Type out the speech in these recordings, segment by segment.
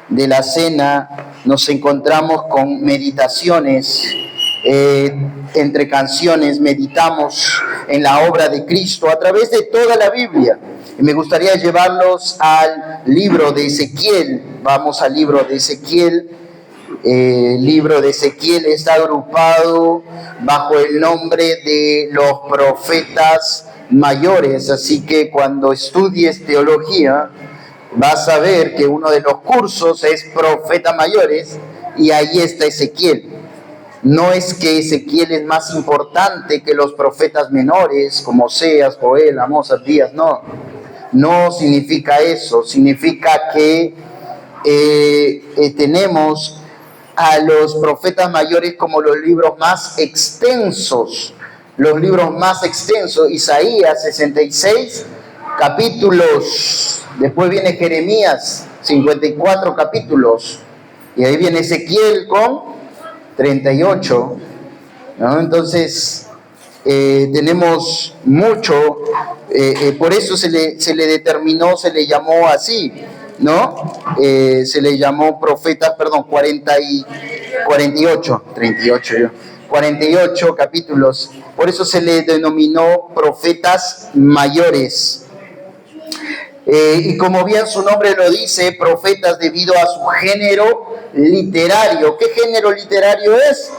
de la cena nos encontramos con meditaciones. Entre canciones meditamos en la obra de Cristo a través de toda la Biblia. Y me gustaría llevarlos al libro de Ezequiel. Vamos al libro de Ezequiel. El libro de Ezequiel está agrupado bajo el nombre de los profetas mayores, así que cuando estudies teología vas a ver que uno de los cursos es profetas mayores y ahí está Ezequiel. No es que Ezequiel es más importante que los profetas menores como Oseas, Joel, Amós, Abdías, no significa eso, significa que tenemos a los profetas mayores como los libros más extensos, Isaías 66 capítulos, después viene Jeremías 54 capítulos, y ahí viene Ezequiel con 38, ¿no? Entonces tenemos mucho, por eso se le llamó así, ¿no? Se le llamó profetas, 48 capítulos, por eso se le denominó profetas mayores. Y como bien su nombre lo dice, profetas debido a su género literario. ¿Qué género literario es?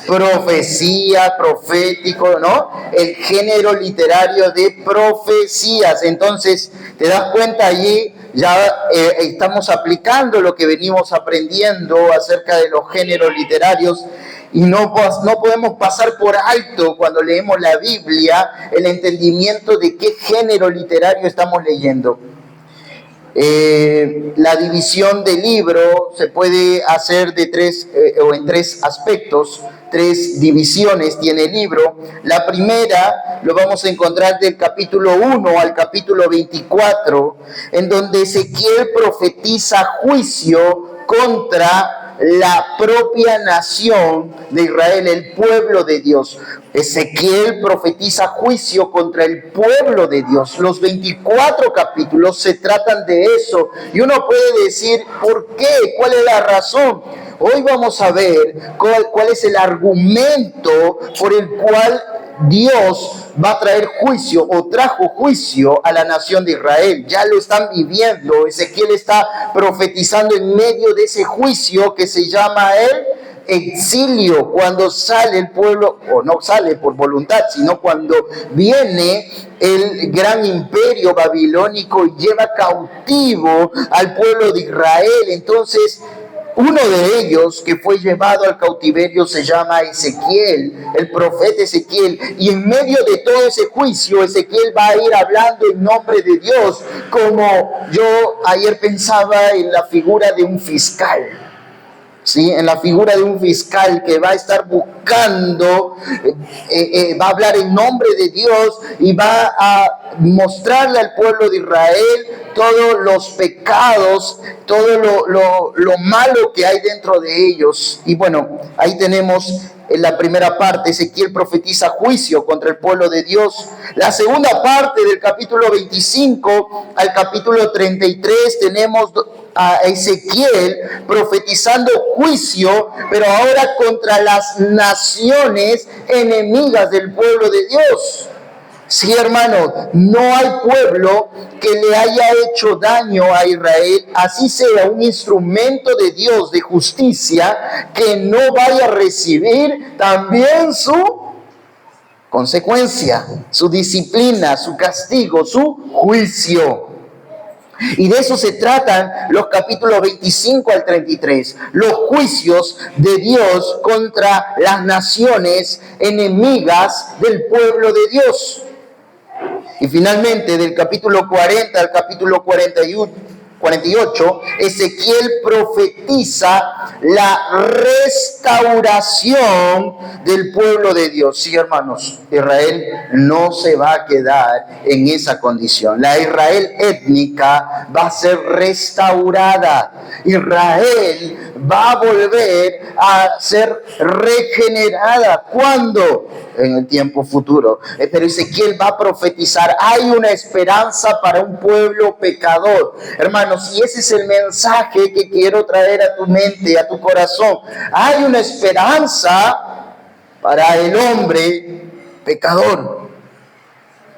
Profecía, profético, ¿no? El género literario de profecías. Entonces, te das cuenta allí, ya estamos aplicando lo que venimos aprendiendo acerca de los géneros literarios. Y no podemos pasar por alto cuando leemos la Biblia el entendimiento de qué género literario estamos leyendo. La división del libro se puede hacer en tres aspectos, 3 divisiones tiene el libro. La primera lo vamos a encontrar del capítulo 1 al capítulo 24, en donde Ezequiel profetiza juicio contra la propia nación de Israel, el pueblo de Dios. Ezequiel profetiza juicio contra el pueblo de Dios. Los 24 capítulos se tratan de eso. Y uno puede decir, ¿por qué? ¿Cuál es la razón? Hoy vamos a ver cuál es el argumento por el cual Dios va a traer juicio o trajo juicio a la nación de Israel. Ya lo están viviendo. Ezequiel está profetizando en medio de ese juicio que se llama el exilio, cuando sale el pueblo, o no sale por voluntad, sino cuando viene el gran imperio babilónico y lleva cautivo al pueblo de Israel. Entonces, uno de ellos que fue llevado al cautiverio se llama Ezequiel, el profeta Ezequiel, y en medio de todo ese juicio Ezequiel va a ir hablando en nombre de Dios, como yo ayer pensaba en la figura de un fiscal. ¿Sí? En la figura de un fiscal que va a estar buscando, va a hablar en nombre de Dios y va a mostrarle al pueblo de Israel todos los pecados, todo lo malo que hay dentro de ellos. Y bueno, ahí tenemos en la primera parte, Ezequiel profetiza juicio contra el pueblo de Dios. La segunda parte, del capítulo 25 al capítulo 33, tenemos a Ezequiel profetizando juicio, pero ahora contra las naciones enemigas del pueblo de Dios. Sí, hermanos, no hay pueblo que le haya hecho daño a Israel, así sea un instrumento de Dios de justicia, que no vaya a recibir también su consecuencia, su disciplina, su castigo, su juicio. Y de eso se tratan los capítulos 25 al 33, los juicios de Dios contra las naciones enemigas del pueblo de Dios. Y finalmente, del capítulo 40 al capítulo 48, Ezequiel profetiza la restauración del pueblo de Dios. Sí, hermanos, Israel no se va a quedar en esa condición. La Israel étnica va a ser restaurada. Israel va a volver a ser regenerada. ¿Cuándo? en el tiempo futuro. Pero Ezequiel va a profetizar, hay una esperanza para un pueblo pecador. Hermanos, y ese es el mensaje que quiero traer a tu mente, a tu corazón. Hay una esperanza para el hombre pecador.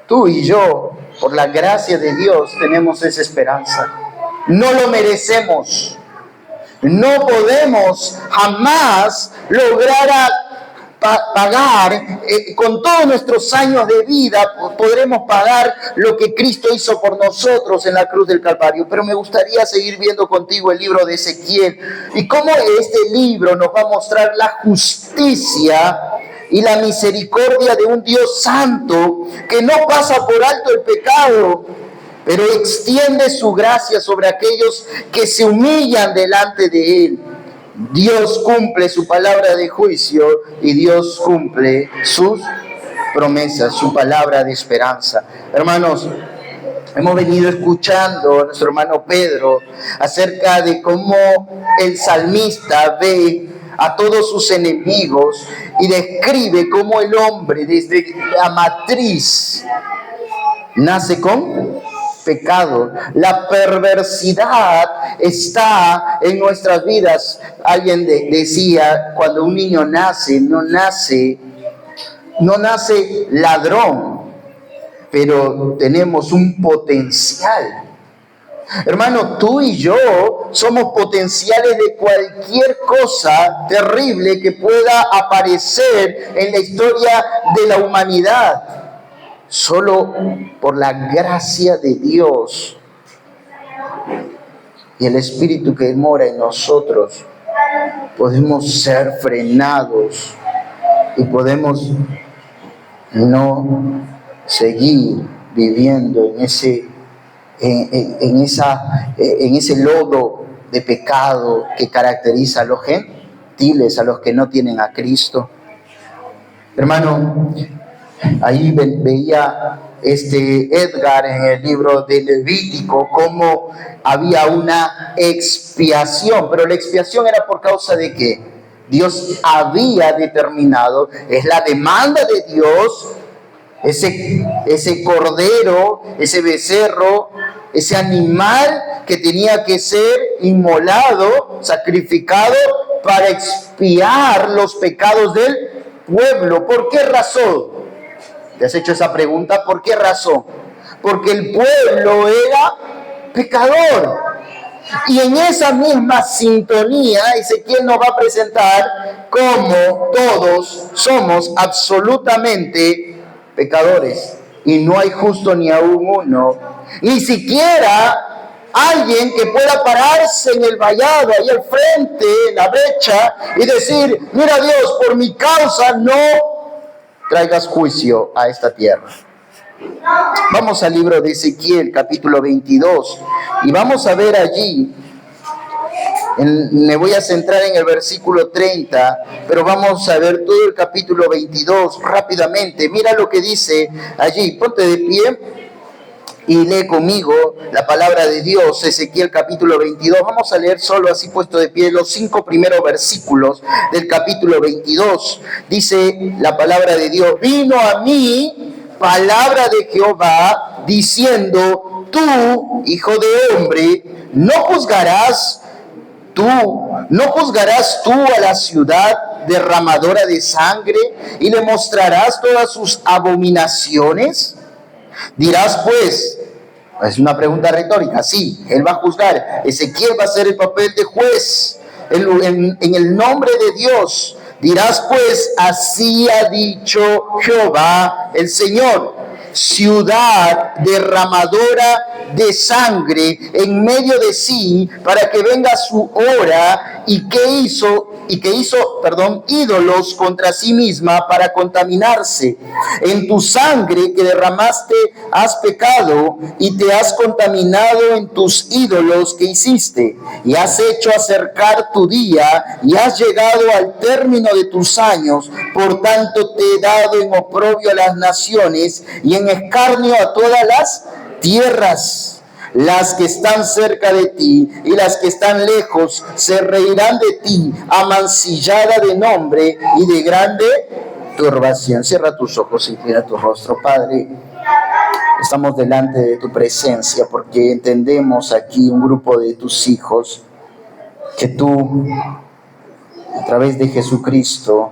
Tú y yo, por la gracia de Dios, tenemos esa esperanza. No lo merecemos. No podemos jamás lograr pagar, con todos nuestros años de vida, podremos pagar lo que Cristo hizo por nosotros en la cruz del Calvario. Pero me gustaría seguir viendo contigo el libro de Ezequiel y cómo este libro nos va a mostrar la justicia y la misericordia de un Dios santo que no pasa por alto el pecado, pero extiende su gracia sobre aquellos que se humillan delante de Él. Dios cumple su palabra de juicio y Dios cumple sus promesas, su palabra de esperanza. Hermanos, hemos venido escuchando a nuestro hermano Pedro acerca de cómo el salmista ve a todos sus enemigos y describe cómo el hombre desde la matriz nace con pecado. La perversidad está en nuestras vidas. Alguien decía, cuando un niño nace, no nace ladrón, pero tenemos un potencial. Hermano, tú y yo somos potenciales de cualquier cosa terrible que pueda aparecer en la historia de la humanidad. Solo por la gracia de Dios y el Espíritu que mora en nosotros podemos ser frenados y podemos no seguir viviendo en ese lodo de pecado que caracteriza a los gentiles, a los que no tienen a Cristo. Hermano, ahí veía Edgar en el libro de Levítico cómo había una expiación, pero la expiación era por causa de que Dios había determinado, es la demanda de Dios, ese cordero, ese becerro, ese animal que tenía que ser inmolado, sacrificado para expiar los pecados del pueblo. ¿Por qué razón? ¿Te has hecho esa pregunta? ¿Por qué razón? Porque el pueblo era pecador. Y en esa misma sintonía, Ezequiel nos va a presentar cómo todos somos absolutamente pecadores. Y no hay justo ni aún uno. Ni siquiera alguien que pueda pararse en el vallado, ahí al frente, en la brecha, y decir, mira Dios, por mi causa no traigas juicio a esta tierra. Vamos al libro de Ezequiel, capítulo 22, y vamos a ver allí, me voy a centrar en el versículo 30, pero vamos a ver todo el capítulo 22 rápidamente. Mira lo que dice allí, ponte de pie y lee conmigo la palabra de Dios, Ezequiel capítulo 22. Vamos a leer solo así puesto de pie los 5 primeros versículos del capítulo 22. Dice la palabra de Dios: vino a mí palabra de Jehová diciendo, tú, hijo de hombre, no juzgarás tú a la ciudad derramadora de sangre y le mostrarás todas sus abominaciones. Dirás pues, es una pregunta retórica, sí, él va a juzgar, Ezequiel va a hacer el papel de juez en el nombre de Dios. Dirás pues, así ha dicho Jehová el Señor, ciudad derramadora de sangre en medio de sí, para que venga su hora, y que hizo ídolos contra sí misma para contaminarse. En tu sangre que derramaste has pecado y te has contaminado en tus ídolos que hiciste, y has hecho acercar tu día y has llegado al término de tus años. Por tanto te he dado en oprobio a las naciones y en escarnio a todas las tierras. Las que están cerca de ti y las que están lejos se reirán de ti, amancillada de nombre y de grande tu oración. Cierra tus ojos y inclina tu rostro. Padre, estamos delante de tu presencia porque entendemos aquí un grupo de tus hijos que tú, a través de Jesucristo,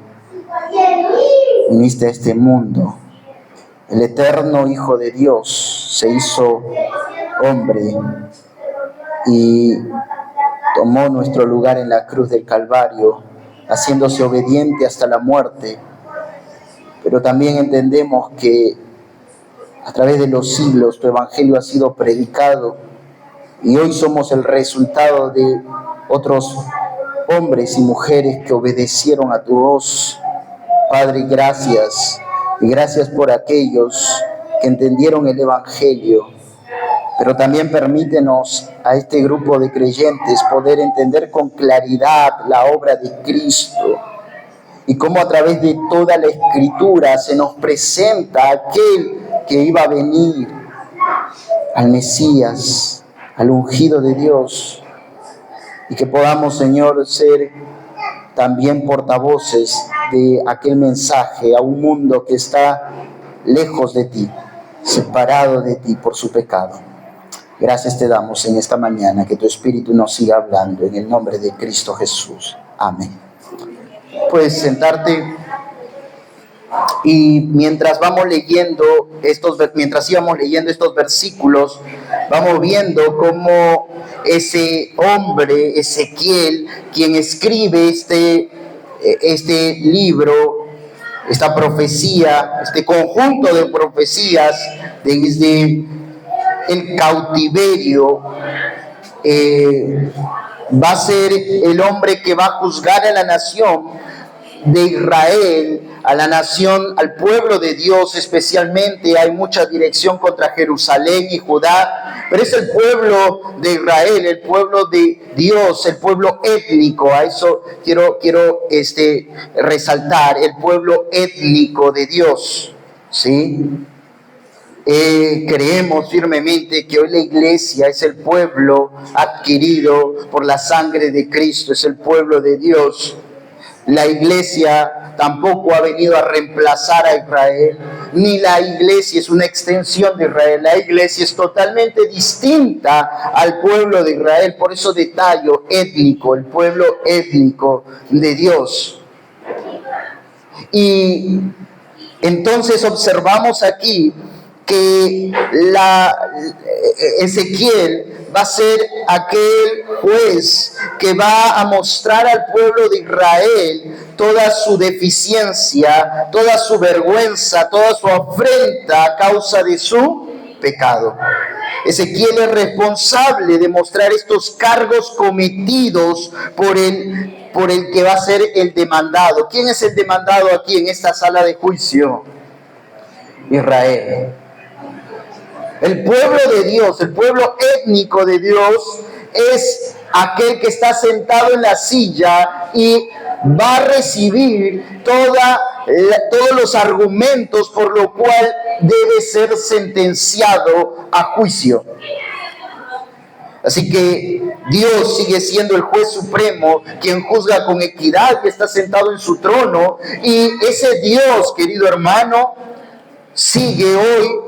viniste a este mundo. El eterno Hijo de Dios se hizo hombre y tomó nuestro lugar en la cruz del Calvario, haciéndose obediente hasta la muerte. Pero también entendemos que a través de los siglos tu evangelio ha sido predicado y hoy somos el resultado de otros hombres y mujeres que obedecieron a tu voz. Padre, gracias. Y gracias por aquellos que entendieron el evangelio. Pero también permítenos a este grupo de creyentes poder entender con claridad la obra de Cristo y cómo a través de toda la Escritura se nos presenta aquel que iba a venir, al Mesías, al ungido de Dios, y que podamos, Señor, ser también portavoces de aquel mensaje a un mundo que está lejos de ti, separado de ti por su pecado. Gracias te damos en esta mañana, que tu Espíritu nos siga hablando en el nombre de Cristo Jesús. Amén. Puedes sentarte y mientras íbamos leyendo estos versículos, vamos viendo cómo ese hombre, Ezequiel, quien escribe este libro, esta profecía, este conjunto de profecías desde el cautiverio, va a ser el hombre que va a juzgar a la nación de Israel, a la nación, al pueblo de Dios especialmente. Hay mucha dirección contra Jerusalén y Judá, pero es el pueblo de Israel, el pueblo de Dios, el pueblo étnico. A eso quiero resaltar, el pueblo étnico de Dios, ¿sí? Creemos firmemente que hoy la iglesia es el pueblo adquirido por la sangre de Cristo, es el pueblo de Dios. La iglesia tampoco ha venido a reemplazar a Israel, ni la iglesia es una extensión de Israel. La iglesia es totalmente distinta al pueblo de Israel. Por eso detallo étnico, el pueblo étnico de Dios. Y entonces observamos aquí que Ezequiel va a ser aquel juez que va a mostrar al pueblo de Israel toda su deficiencia, toda su vergüenza, toda su afrenta a causa de su pecado. Ezequiel es responsable de mostrar estos cargos cometidos por el que va a ser el demandado. ¿Quién es el demandado aquí en esta sala de juicio? Israel. El pueblo de Dios, el pueblo étnico de Dios, es aquel que está sentado en la silla y va a recibir todos los argumentos por lo cual debe ser sentenciado a juicio. Así que Dios sigue siendo el juez supremo, quien juzga con equidad, que está sentado en su trono, y ese Dios, querido hermano, sigue hoy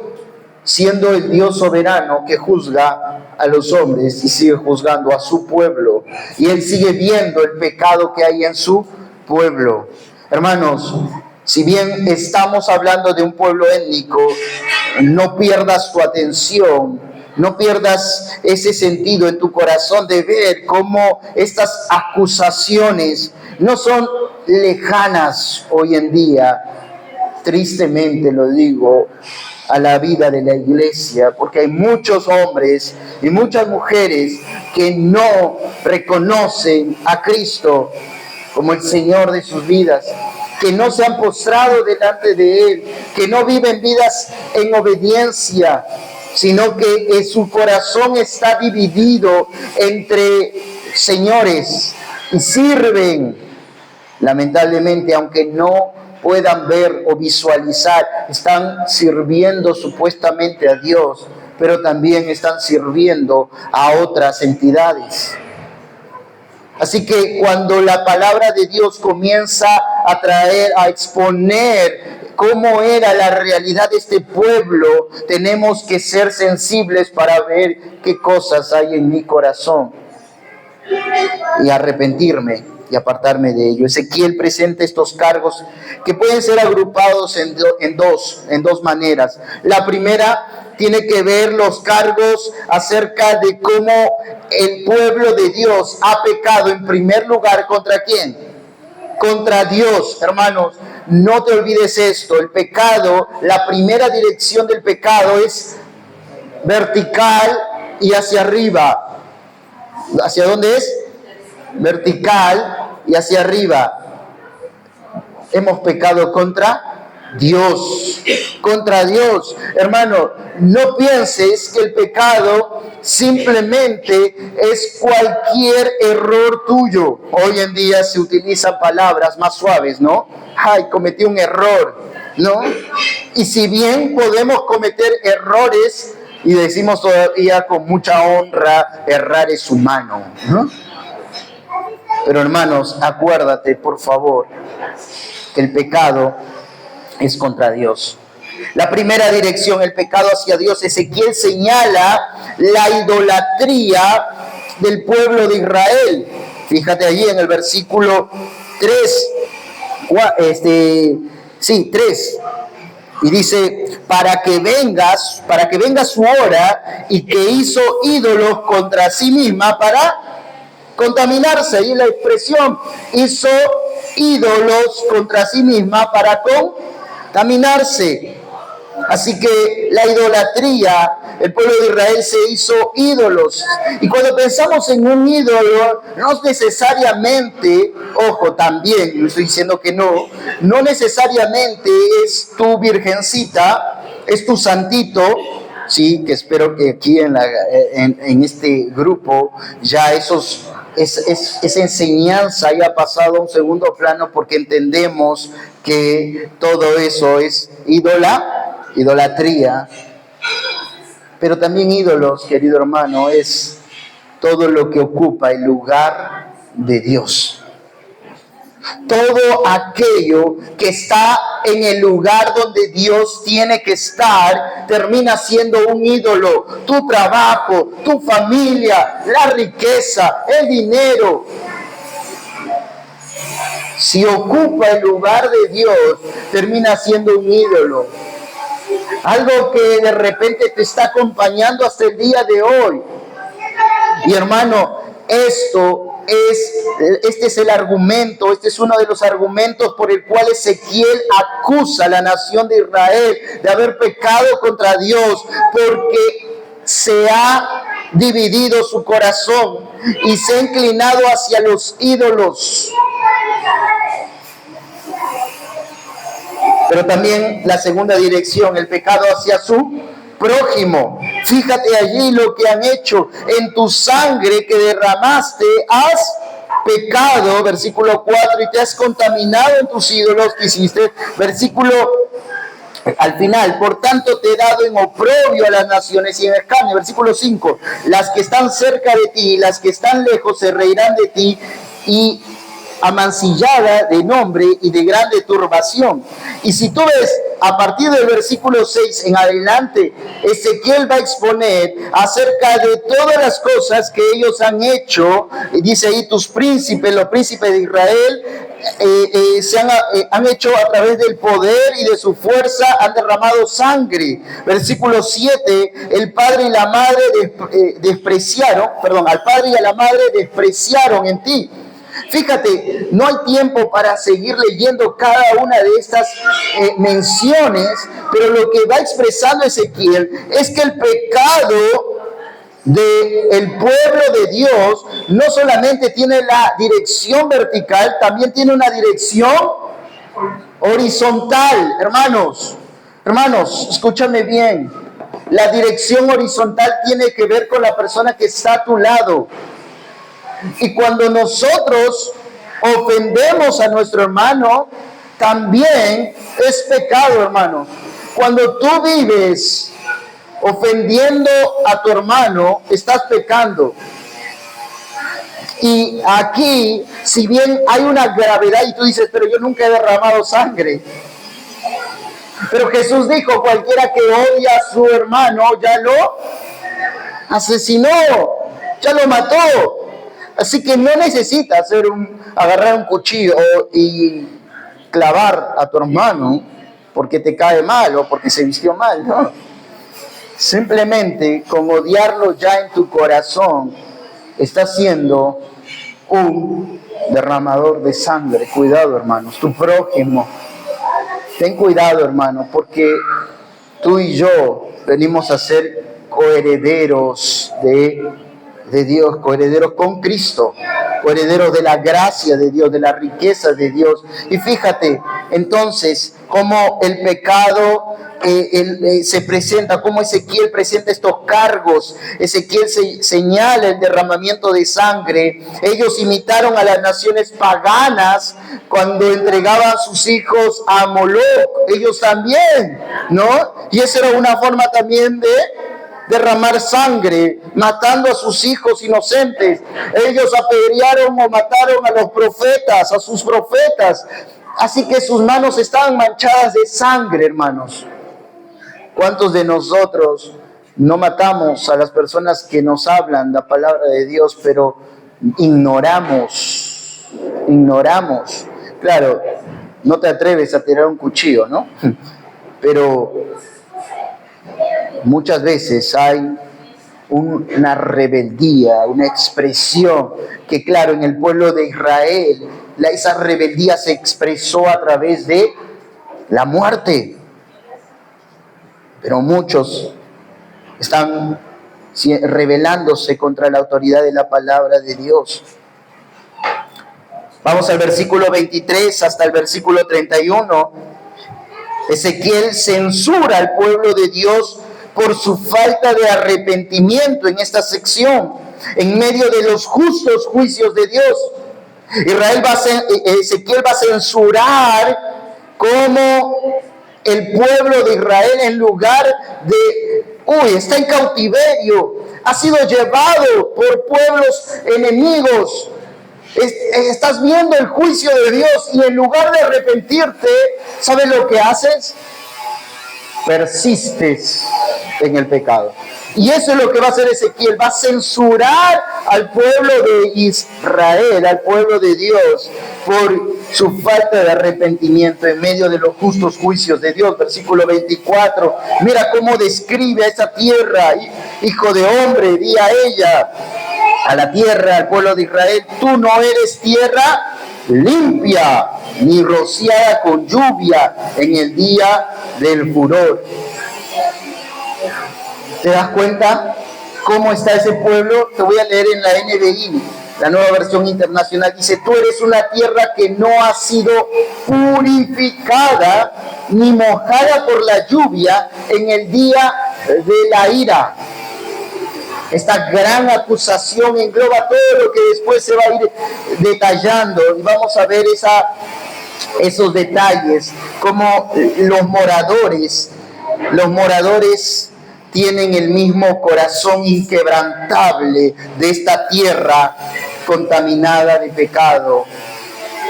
siendo el Dios soberano que juzga a los hombres y sigue juzgando a su pueblo. Y Él sigue viendo el pecado que hay en su pueblo. Hermanos, si bien estamos hablando de un pueblo étnico, no pierdas tu atención, no pierdas ese sentido en tu corazón de ver cómo estas acusaciones no son lejanas hoy en día. Tristemente lo digo, a la vida de la iglesia, porque hay muchos hombres y muchas mujeres que no reconocen a Cristo como el Señor de sus vidas, que no se han postrado delante de Él, que no viven vidas en obediencia, sino que su corazón está dividido entre señores y sirven. Lamentablemente, aunque no puedan ver o visualizar, están sirviendo supuestamente a Dios, pero también están sirviendo a otras entidades. Así que cuando la palabra de Dios comienza a exponer cómo era la realidad de este pueblo, tenemos que ser sensibles para ver qué cosas hay en mi corazón y arrepentirme y apartarme de ello. Ezequiel presenta estos cargos que pueden ser agrupados en dos maneras. La primera tiene que ver los cargos acerca de cómo el pueblo de Dios ha pecado en primer lugar. ¿Contra quién? Contra Dios, hermanos. No te olvides esto, el pecado, la primera dirección del pecado es vertical y hacia arriba. ¿Hacia dónde es? Vertical y hacia arriba. Hemos pecado contra Dios, contra Dios. Hermano, no pienses que el pecado simplemente es cualquier error tuyo. Hoy en día se utilizan palabras más suaves, ¿no? Ay, cometí un error, ¿no? Y si bien podemos cometer errores, y decimos todavía con mucha honra, errar es humano, ¿no? Pero hermanos, acuérdate, por favor, que el pecado es contra Dios. La primera dirección, el pecado hacia Dios. Ezequiel señala la idolatría del pueblo de Israel. Fíjate allí en el versículo 3. 3. Y dice, para que venga su hora, y que hizo ídolos contra sí misma para contaminarse. Y la expresión, hizo ídolos contra sí misma para contaminarse. Así que la idolatría, el pueblo de Israel se hizo ídolos. Y cuando pensamos en un ídolo, no necesariamente, ojo, también, no estoy diciendo que no necesariamente es tu virgencita, es tu santito. Sí, que espero que aquí en este grupo ya esa enseñanza haya pasado a un segundo plano, porque entendemos que todo eso es idolatría. Pero también ídolos, querido hermano, es todo lo que ocupa el lugar de Dios. Todo aquello que está en el lugar donde Dios tiene que estar termina siendo un ídolo. Tu trabajo, tu familia, la riqueza, el dinero. Si ocupa el lugar de Dios, termina siendo un ídolo. Algo que de repente te está acompañando hasta el día de hoy. Y hermano, este es el argumento, este es uno de los argumentos por el cual Ezequiel acusa a la nación de Israel de haber pecado contra Dios, porque se ha dividido su corazón y se ha inclinado hacia los ídolos. Pero también la segunda dirección, el pecado hacia su prójimo. Fíjate allí lo que han hecho. En tu sangre que derramaste has pecado, versículo 4, y te has contaminado en tus ídolos que hiciste. Versículo al final, por tanto te he dado en oprobio a las naciones y en escarnio. Versículo 5, las que están cerca de ti y las que están lejos se reirán de ti, y amancillada de nombre y de grande turbación. Y si tú ves a partir del versículo 6 en adelante, Ezequiel va a exponer acerca de todas las cosas que ellos han hecho. Y dice ahí, tus príncipes, los príncipes de Israel, han hecho a través del poder y de su fuerza, han derramado sangre. Versículo 7, el padre y la madre al padre y a la madre despreciaron en ti. Fíjate, no hay tiempo para seguir leyendo cada una de estas menciones, pero lo que va expresando Ezequiel es que el pecado del pueblo de Dios no solamente tiene la dirección vertical, también tiene una dirección horizontal. Hermanos, escúchame bien. La dirección horizontal tiene que ver con la persona que está a tu lado. Y cuando nosotros ofendemos a nuestro hermano, también es pecado, hermano. Cuando tú vives ofendiendo a tu hermano, estás pecando. Y aquí, si bien hay una gravedad y tú dices, pero yo nunca he derramado sangre. Pero Jesús dijo, cualquiera que odia a su hermano ya lo asesinó, ya lo mató. Así que no necesitas agarrar un cuchillo y clavar a tu hermano porque te cae mal o porque se vistió mal, ¿no? Simplemente con odiarlo ya en tu corazón, estás siendo un derramador de sangre. Cuidado, hermanos, tu prójimo. Ten cuidado, hermano, porque tú y yo venimos a ser coherederos de Dios, coherederos con Cristo, coherederos de la gracia de Dios, de la riqueza de Dios. Y fíjate, entonces, cómo el pecado se presenta, cómo Ezequiel presenta estos cargos. Ezequiel señala el derramamiento de sangre. Ellos imitaron a las naciones paganas cuando entregaban a sus hijos a Moloch. Ellos también, ¿no? Y esa era una forma también de derramar sangre, matando a sus hijos inocentes. Ellos apedrearon o mataron a los profetas, a sus profetas. Así que sus manos estaban manchadas de sangre, hermanos. ¿Cuántos de nosotros no matamos a las personas que nos hablan la palabra de Dios, pero ignoramos? Claro, no te atreves a tirar un cuchillo, ¿no? Pero muchas veces hay una rebeldía, una expresión que, claro, en el pueblo de Israel, esa rebeldía se expresó a través de la muerte. Pero muchos están rebelándose contra la autoridad de la palabra de Dios. Vamos al versículo 23 hasta el versículo 31. Ezequiel censura al pueblo de Dios por su falta de arrepentimiento en esta sección, en medio de los justos juicios de Dios. Ezequiel va a censurar cómo el pueblo de Israel, en lugar de, está en cautiverio, ha sido llevado por pueblos enemigos. Estás viendo el juicio de Dios y en lugar de arrepentirte, ¿sabes lo que haces? Persistes en el pecado. Y eso es lo que va a hacer Ezequiel. Va a censurar al pueblo de Israel, al pueblo de Dios, por su falta de arrepentimiento en medio de los justos juicios de Dios. Versículo 24. Mira cómo describe a esa tierra. Hijo de hombre, di a ella, a la tierra, al pueblo de Israel, tú no eres tierra limpia, ni rociada con lluvia en el día del furor. ¿Te das cuenta cómo está ese pueblo? Te voy a leer en la NBI, la Nueva Versión Internacional. Dice, tú eres una tierra que no ha sido purificada ni mojada por la lluvia en el día de la ira. Esta gran acusación engloba todo lo que después se va a ir detallando y vamos a ver esos detalles, como los moradores tienen el mismo corazón inquebrantable de esta tierra contaminada de pecado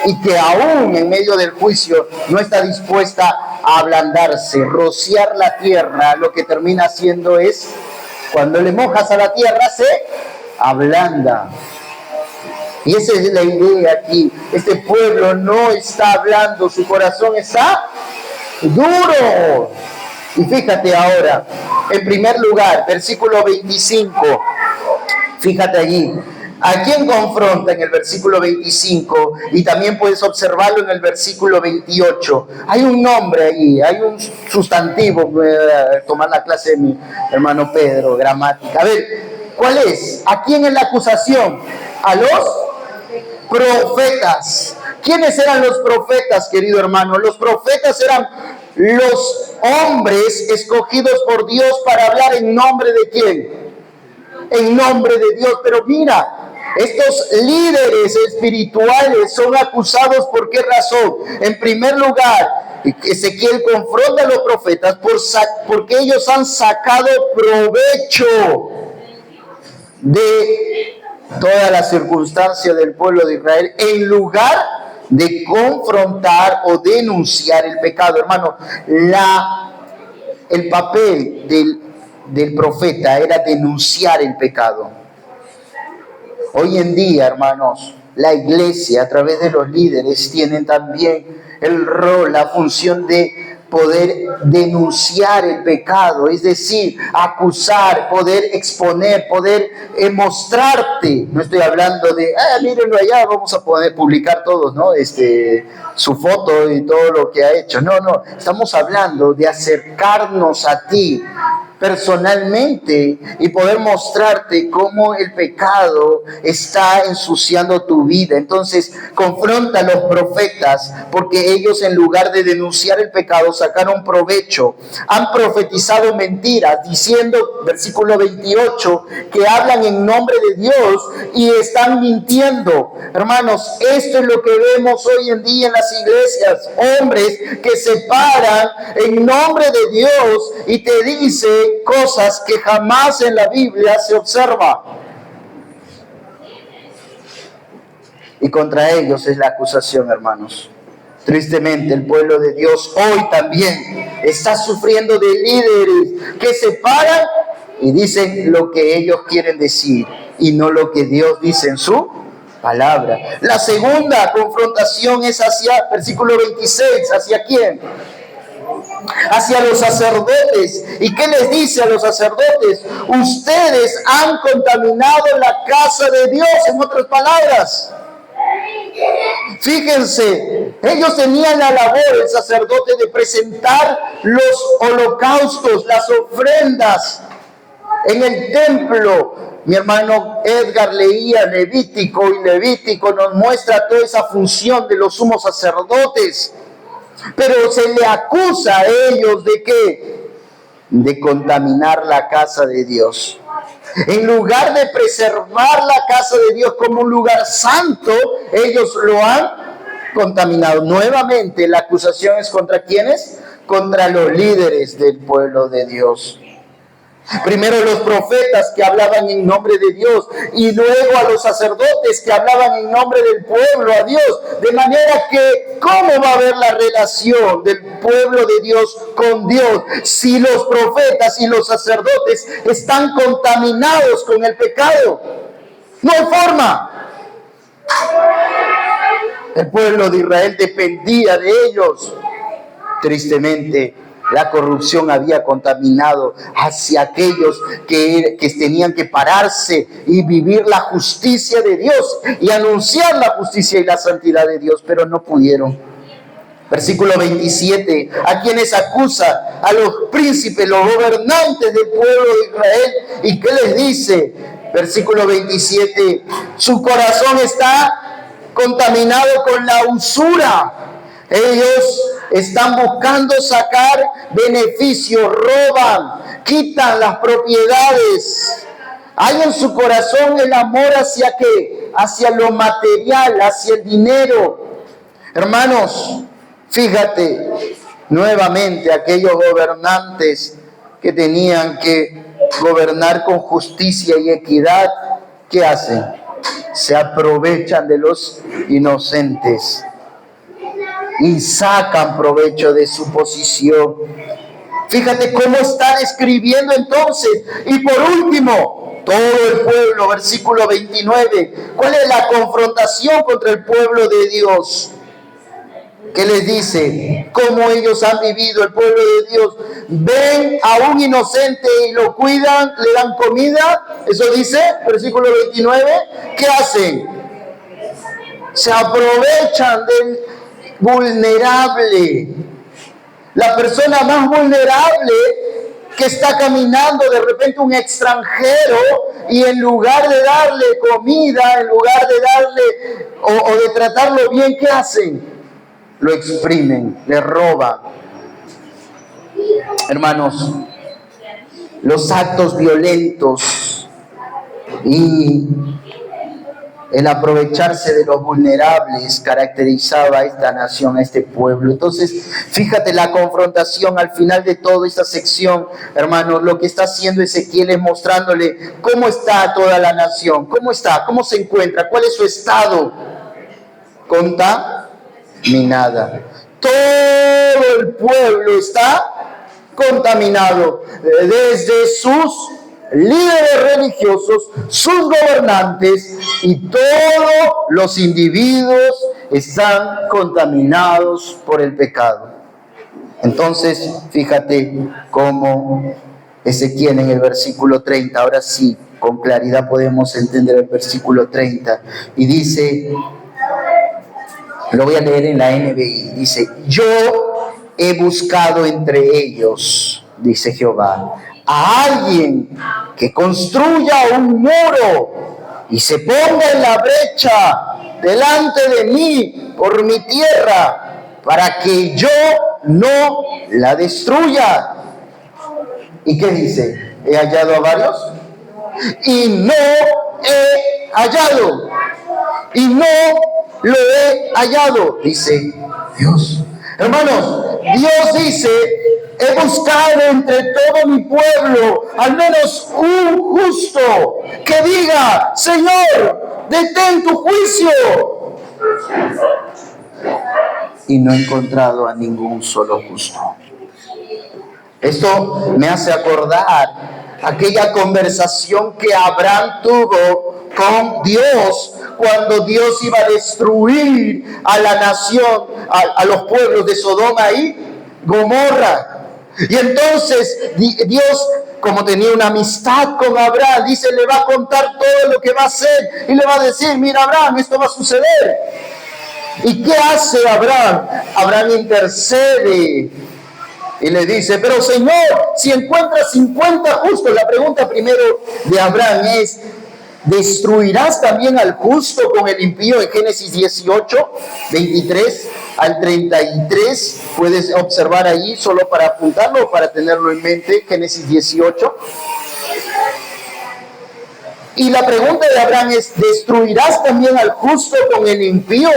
y que aún en medio del juicio no está dispuesta a ablandarse. Rociar la tierra lo que termina haciendo es, cuando le mojas a la tierra, se ablanda. Y esa es la idea aquí. Este pueblo no está hablando, su corazón está duro. Y fíjate ahora, en primer lugar, versículo 25, fíjate allí. ¿A quién confronta en el versículo 25? Y también puedes observarlo en el versículo 28. Hay un nombre ahí, hay un sustantivo. Voy a tomar la clase de mi hermano Pedro, gramática. A ver, ¿cuál es? ¿A quién es la acusación? A los profetas. ¿Quiénes eran los profetas, querido hermano? Los profetas eran los hombres escogidos por Dios para hablar en nombre de ¿quién? En nombre de Dios. Pero mira, estos líderes espirituales son acusados ¿por qué razón? En primer lugar, Ezequiel confronta a los profetas porque ellos han sacado provecho de toda la circunstancia del pueblo de Israel, en lugar de confrontar o denunciar el pecado. Hermano, el papel del profeta era denunciar el pecado. Hoy en día, hermanos, la iglesia, a través de los líderes, tienen también el rol, la función de poder denunciar el pecado, es decir, acusar, poder exponer, poder mostrarte. No estoy hablando de, mírenlo allá, vamos a poder publicar todos, ¿no? Su foto y todo lo que ha hecho. No, estamos hablando de acercarnos a ti personalmente y poder mostrarte cómo el pecado está ensuciando tu vida. Entonces, confronta a los profetas, porque ellos, en lugar de denunciar el pecado, sacaron provecho. Han profetizado mentiras, diciendo, versículo 28, que hablan en nombre de Dios y están mintiendo. Hermanos, esto es lo que vemos hoy en día en las iglesias. Hombres que se paran en nombre de Dios y te dicen cosas que jamás en la Biblia se observa. Y contra ellos es la acusación, hermanos. Tristemente, el pueblo de Dios hoy también está sufriendo de líderes que se paran y dicen lo que ellos quieren decir y no lo que Dios dice en su palabra. La segunda confrontación es hacia, versículo 26, ¿hacia quién? Hacia los sacerdotes. ¿Y qué les dice a los sacerdotes? Ustedes han contaminado la casa de Dios, en otras palabras. Fíjense, ellos tenían la labor, el sacerdote, de presentar los holocaustos, las ofrendas en el templo. Mi hermano Edgar leía Levítico, y Levítico nos muestra toda esa función de los sumos sacerdotes. Pero se le acusa a ellos ¿de qué? De contaminar la casa de Dios. En lugar de preservar la casa de Dios como un lugar santo, ellos lo han contaminado. Nuevamente, la acusación es ¿contra quiénes? Contra los líderes del pueblo de Dios. Primero los profetas, que hablaban en nombre de Dios, y luego a los sacerdotes, que hablaban en nombre del pueblo a Dios. De manera que, ¿cómo va a haber la relación del pueblo de Dios con Dios si los profetas y los sacerdotes están contaminados con el pecado? No hay forma. El pueblo de Israel dependía de ellos. Tristemente, la corrupción había contaminado hacia aquellos que tenían que pararse y vivir la justicia de Dios y anunciar la justicia y la santidad de Dios, pero no pudieron. Versículo 27, a quienes acusa, a los príncipes, los gobernantes del pueblo de Israel. ¿Y qué les dice? Versículo 27, su corazón está contaminado con la usura. Ellos están buscando sacar beneficios, roban, quitan las propiedades. Hay en su corazón el amor hacia ¿qué? Hacia lo material, hacia el dinero. Hermanos, fíjate, nuevamente aquellos gobernantes que tenían que gobernar con justicia y equidad, ¿qué hacen? Se aprovechan de los inocentes y sacan provecho de su posición. Fíjate cómo están escribiendo entonces. Y por último, todo el pueblo, versículo 29. ¿Cuál es la confrontación contra el pueblo de Dios? ¿Qué les dice? ¿Cómo ellos han vivido el pueblo de Dios? Ven a un inocente y lo cuidan, le dan comida. Eso dice, versículo 29. ¿Qué hacen? Se aprovechan del vulnerable, la persona más vulnerable que está caminando, de repente un extranjero, y en lugar de darle comida, en lugar de darle o de tratarlo bien, ¿qué hacen? Lo exprimen, le roban. Hermanos, los actos violentos y El aprovecharse de los vulnerables caracterizaba a esta nación, a este pueblo. Entonces, fíjate la confrontación al final de toda esta sección, hermanos. Lo que está haciendo Ezequiel es mostrándole cómo está toda la nación, cómo está, cómo se encuentra, cuál es su estado. Contaminada. Todo el pueblo está contaminado, desde sus líderes religiosos, sus gobernantes y todos los individuos están contaminados por el pecado. Entonces, fíjate cómo Ezequiel en el versículo 30, ahora sí, con claridad podemos entender el versículo 30, y dice, lo voy a leer en la NBI, dice, yo he buscado entre ellos, dice Jehová, a alguien que construya un muro y se ponga en la brecha delante de mí por mi tierra, para que yo no la destruya. ¿Y qué dice? ¿He hallado a varios? Y no he hallado. Y no lo he hallado, dice Dios. Hermanos, Dios dice, he buscado entre todo mi pueblo al menos un justo que diga, Señor, detén tu juicio. Y no he encontrado a ningún solo justo. Esto me hace acordar aquella conversación que Abraham tuvo con Dios cuando Dios iba a destruir a la nación, a los pueblos de Sodoma y Gomorra. Y entonces Dios, como tenía una amistad con Abraham, dice, le va a contar todo lo que va a hacer y le va a decir, mira Abraham, esto va a suceder. ¿Y qué hace Abraham? Abraham intercede y le dice, pero Señor, si encuentras 50 justos, la pregunta primero de Abraham es, ¿destruirás también al justo con el impío? En Génesis 18, 23 al 33, puedes observar allí solo para apuntarlo, para tenerlo en mente, Génesis 18. Y la pregunta de Abraham es, ¿destruirás también al justo con el impío?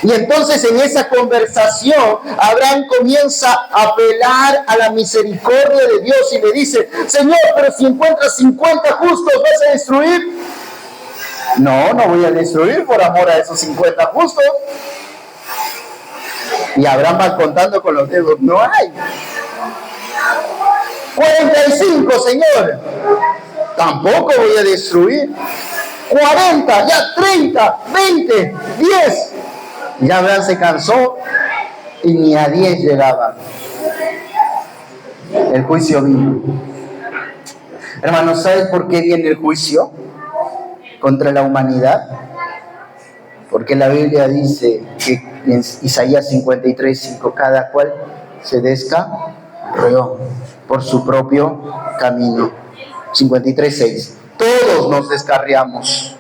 Y entonces en esa conversación Abraham comienza a apelar a la misericordia de Dios y le dice, Señor, pero si encuentras 50 justos, ¿vas a destruir? No, no voy a destruir por amor a esos 50 justos. Y Abraham va contando con los dedos, no hay. 45, Señor, tampoco voy a destruir. 40, ya 30, 20, 10. Ya Abraham se cansó y ni a 10 llegaba. El juicio vino. Hermanos, ¿sabes por qué viene el juicio contra la humanidad? Porque la Biblia dice que en Isaías 53:5, cada cual se descarrió por su propio camino. 53:6. Todos nos descarriamos.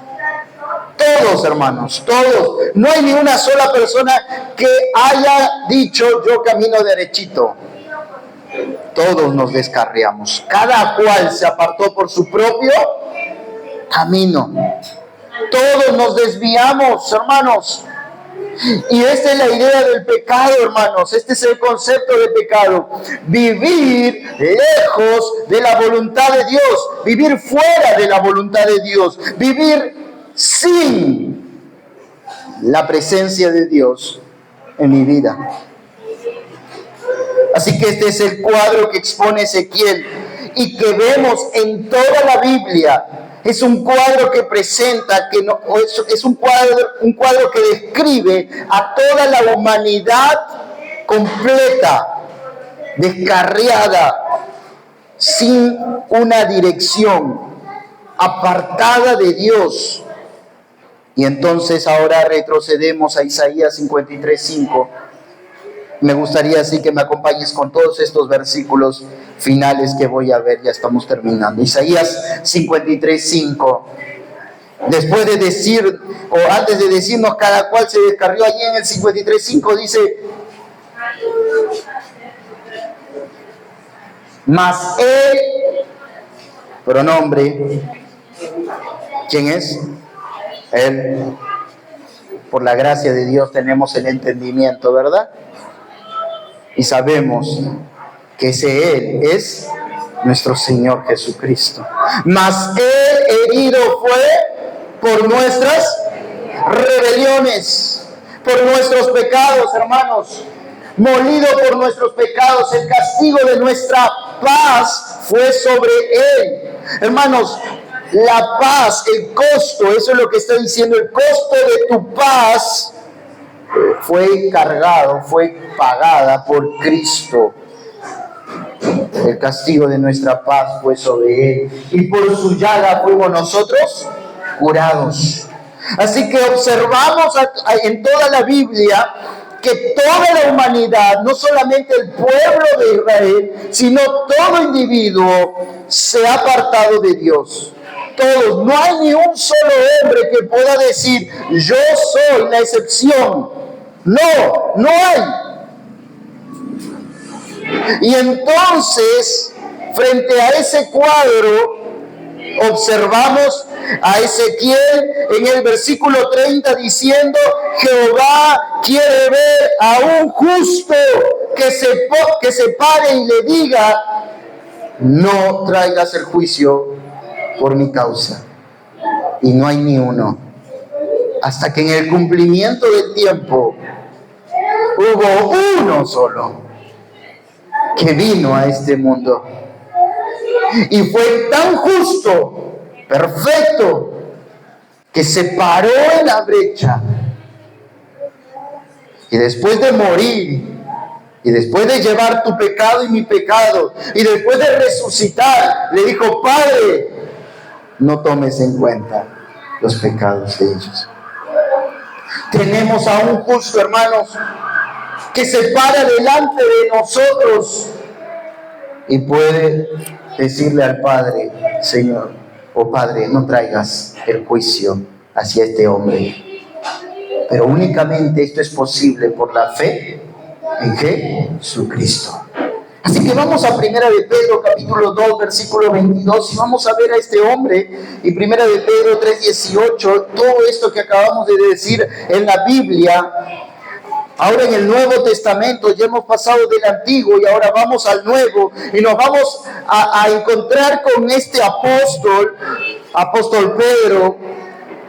Todos, hermanos, todos. No hay ni una sola persona que haya dicho yo camino derechito. Todos nos descarriamos. Cada cual se apartó por su propio camino. Todos nos desviamos, hermanos. Y esta es la idea del pecado, hermanos. Este es el concepto de pecado. Vivir lejos de la voluntad de Dios. Vivir fuera de la voluntad de Dios. Vivir sin la presencia de Dios en mi vida. Así que este es el cuadro que expone Ezequiel y que vemos en toda la Biblia. Es un cuadro que presenta, es un cuadro que describe a toda la humanidad completa, descarriada, sin una dirección, apartada de Dios. Y entonces ahora retrocedemos a Isaías 53:5. Me gustaría así que me acompañes con todos estos versículos finales que voy a ver, ya estamos terminando. Isaías 53:5. Después de decir, o antes de decirnos cada cual se descarrió, allí en el 53:5 dice, mas él, pronombre, ¿Quién es? Él. Por la gracia de Dios tenemos el entendimiento, ¿verdad? Y sabemos que ese Él es nuestro Señor Jesucristo. Mas Él herido fue por nuestras rebeliones, por nuestros pecados, hermanos. Molido por nuestros pecados, el castigo de nuestra paz fue sobre Él. Hermanos, la paz, el costo, eso es lo que está diciendo, el costo de tu paz fue cargado, fue pagada por Cristo. El castigo de nuestra paz fue sobre Él, y por su llaga fuimos nosotros curados. Así que observamos en toda la Biblia que toda la humanidad, no solamente el pueblo de Israel, sino todo individuo se ha apartado de Dios. Todos, no hay ni un solo hombre que pueda decir, yo soy la excepción. No, no hay. Y entonces, frente a ese cuadro, observamos a Ezequiel en el versículo 30 diciendo, Jehová quiere ver a un justo que se pare y le diga, no traigas el juicio por mi causa. Y no hay ni uno. Hasta que en el cumplimiento del tiempo hubo uno solo que vino a este mundo. Y fue tan justo, perfecto, que se paró en la brecha. Y después de morir, y después de llevar tu pecado y mi pecado, y después de resucitar, le dijo, Padre, no tomes en cuenta los pecados de ellos. Tenemos a un justo, hermanos, que se para delante de nosotros y puede decirle al Padre, Señor, oh Padre, no traigas el juicio hacia este hombre. Pero únicamente esto es posible por la fe en Jesucristo. Así que vamos a Primera de Pedro, capítulo 2, versículo 22, y vamos a ver a este hombre. Y Primera de Pedro 3:18, todo esto que acabamos de decir en la Biblia. Ahora en el Nuevo Testamento ya hemos pasado del Antiguo y ahora vamos al Nuevo y nos vamos a encontrar con este apóstol Pedro,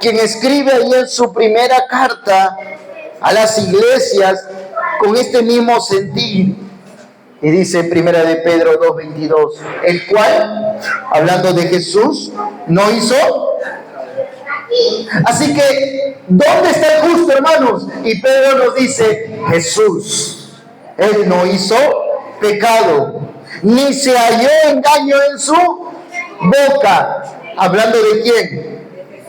quien escribe ahí en su primera carta a las iglesias con este mismo sentir. Y dice en Primera de Pedro 2:22, el cual, hablando de Jesús, no hizo. Así que, ¿dónde está el justo, hermanos? Y Pedro nos dice, Jesús. Él no hizo pecado, ni se halló engaño en su boca. ¿Hablando de quién?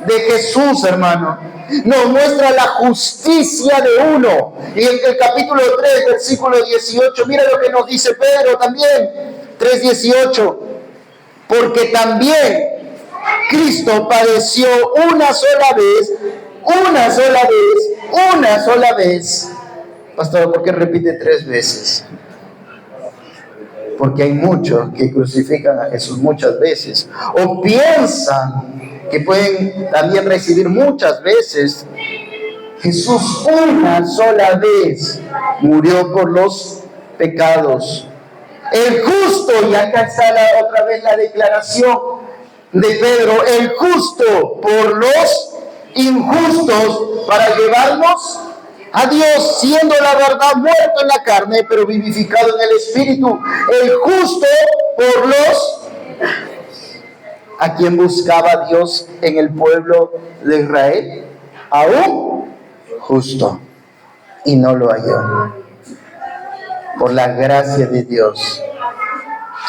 De Jesús, hermano. Nos muestra la justicia de uno. Y en el capítulo 3, versículo 18, mira lo que nos dice Pedro también, 3:18. Porque también Cristo padeció una sola vez. Pastor, ¿por qué repite 3 veces? Porque hay muchos que crucifican a Jesús muchas veces, o piensan que pueden también recibir muchas veces. Jesús una sola vez murió por los pecados. El justo, y acá está otra vez la declaración de Pedro, el justo por los injustos para llevarnos a Dios, siendo la verdad muerto en la carne, pero vivificado en el Espíritu. El justo por los... ¿A quién buscaba Dios en el pueblo de Israel? A un justo, y no lo halló. Por la gracia de Dios,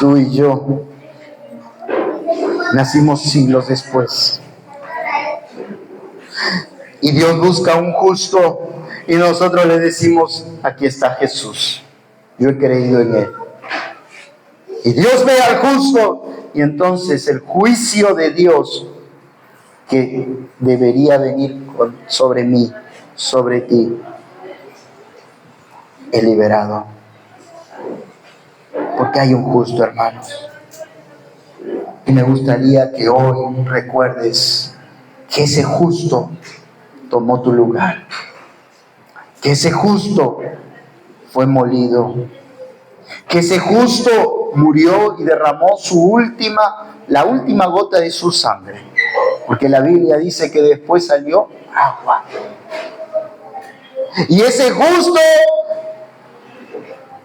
tú y yo nacimos siglos después. Y Dios busca un justo y nosotros le decimos, aquí está Jesús. Yo he creído en Él. Y Dios ve al justo y entonces el juicio de Dios que debería venir sobre mí, sobre ti, es liberado. Porque hay un justo, hermanos. Y me gustaría que hoy recuerdes que ese justo tomó tu lugar, que ese justo fue molido, que ese justo murió y derramó la última gota de su sangre, porque la Biblia dice que después salió agua. Y ese justo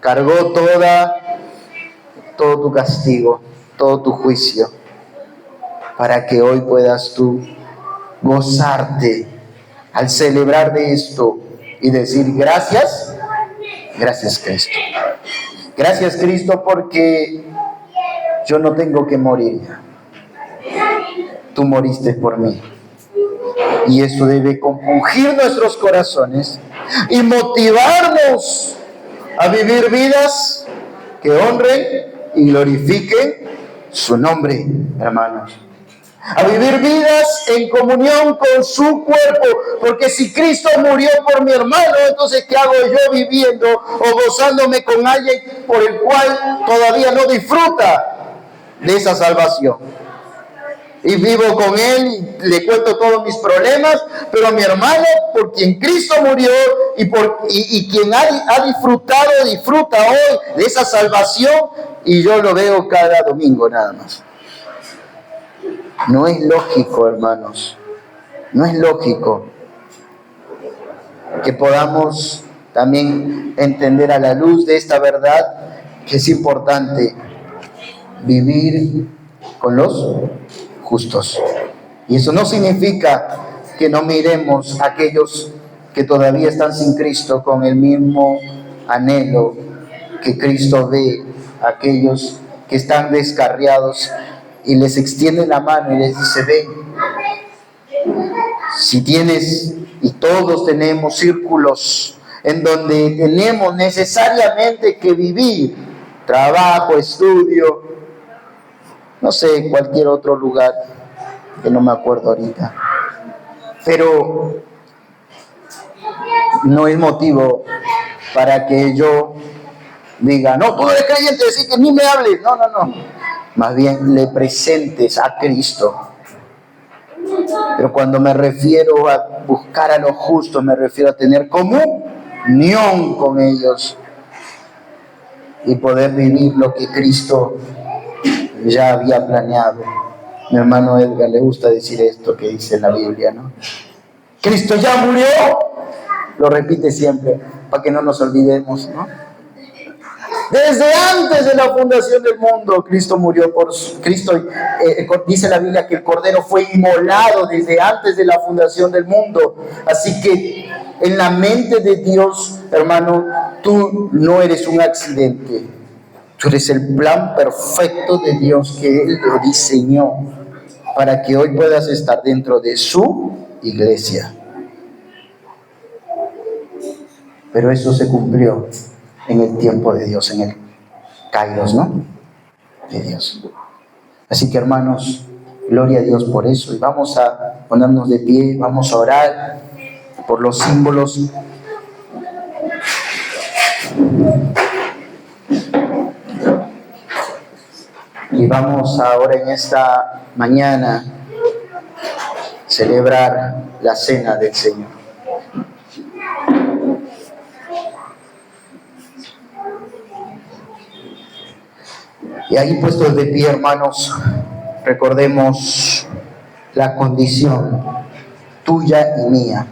cargó todo tu castigo, todo tu juicio, para que hoy puedas tú gozarte al celebrar de esto y decir gracias Cristo. Gracias Cristo, porque yo no tengo que morir ya. Tú moriste por mí. Y eso debe compungir nuestros corazones y motivarnos a vivir vidas que honren y glorifiquen su nombre, hermanos. A vivir vidas en comunión con su cuerpo, porque si Cristo murió por mi hermano, entonces ¿qué hago yo viviendo o gozándome con alguien por el cual todavía no disfruta de esa salvación? Y vivo con él y le cuento todos mis problemas, pero a mi hermano, por quien Cristo murió y quien disfruta hoy de esa salvación, y yo lo veo cada domingo nada más. No es lógico, hermanos, no es lógico que podamos también entender a la luz de esta verdad que es importante vivir con los justos. Y eso no significa que no miremos a aquellos que todavía están sin Cristo con el mismo anhelo que Cristo ve, a aquellos que están descarriados, y les extiende la mano y les dice: ven. Si tienes, y todos tenemos círculos en donde tenemos necesariamente que vivir, trabajo, estudio, no sé, cualquier otro lugar que no me acuerdo ahorita, pero no es motivo para que yo diga: no, tú eres creyente, así que ni me hables. No. Más bien le presentes a Cristo. Pero cuando me refiero a buscar a los justos, me refiero a tener comunión con ellos y poder vivir lo que Cristo ya había planeado. Mi hermano Edgar le gusta decir esto que dice en la Biblia, ¿no? Cristo ya murió. Lo repite siempre para que no nos olvidemos, ¿no? Desde antes de la fundación del mundo, Cristo murió por Cristo. Dice la Biblia que el Cordero fue inmolado desde antes de la fundación del mundo. Así que en la mente de Dios, hermano, tú no eres un accidente. Tú eres el plan perfecto de Dios que Él lo diseñó para que hoy puedas estar dentro de su iglesia. Pero eso se cumplió en el tiempo de Dios, en el Kairos, ¿no? De Dios. Así que, hermanos, gloria a Dios por eso. Y vamos a ponernos de pie, vamos a orar por los símbolos. Y vamos ahora en esta mañana a celebrar la cena del Señor. Y ahí puestos de pie, hermanos, recordemos la condición tuya y mía.